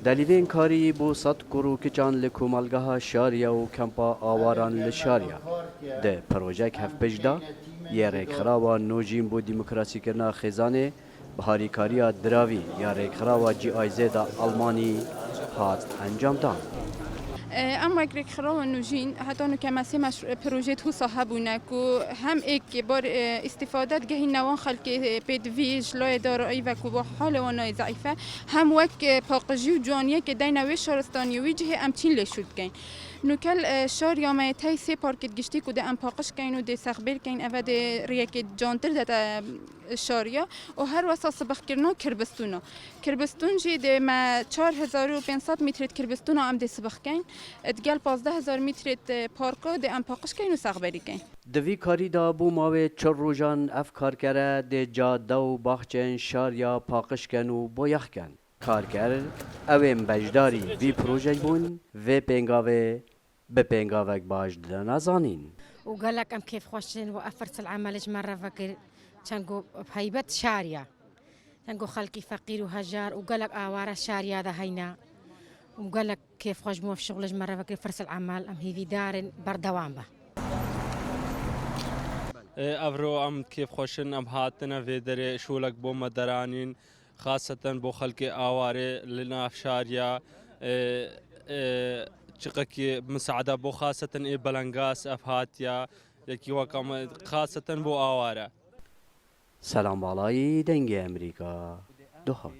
دلیوین کاری بو صد کرو کچان لکومالگاه شاریا و کمپا آواران لشاریا ده پروژک هف بجدا یه ریک خراوا نوجین بو دیموکراسی کرنا خزانه بهاری کاریا دراوی یا ریک خراوا جی آیزه دا آلمانی هات انجام دان. اما اگر خراب نوجین حتی نو که مسیح پروژه تو صاحبونه که هم یک بار استفاده گهی نوان خلق پیدویج لای دارایی و که با حال وانای ضعیفه هم وک پاقجی و جوانیه که دی نوی شارستانیوی جه امچین لشود گین نوکل شار یا مایتای سه پارکت گشتی که ده ام پاقش کین و ده سخبر کین اوه ده ریک جانتر ده شاریا و هر واسه سبخ کرنا کربستون جی ده ما 4500 متر کربستون هم ده سبخ کین ادگال 15000 متر پارکو ده ام پاقش کین و سخبری کین دوی کاری دا بو ماوه چر روژان افکار کره ده جاده و باخچن شاریا پاقش کن و بویخ کن. کار کرد اویم بجداری وی پروژه بون و پنگاوه به پنگاوک باش نزانین. وقال لك ام كيف خوشين وافرت العمل مرة فكر تنقو بهيبة شارية تنقو خلقي فقير وهجار وقال لك اوارا شارية ذا هينا وقال لك كيف خوش مو في شغل مرة فكر فرس العمل ام هي في دار بردوام به افرو ام كيف خوشن ام هاتنا في دري شولك بو مدرانين خاصة بو خلقي اواري لنا في شارية چقکی مساعده بو خاصة ای بلنگاس افهاتیا یکی وکم خاصة بو آواره سلام بالایی دنگ امریکا دوها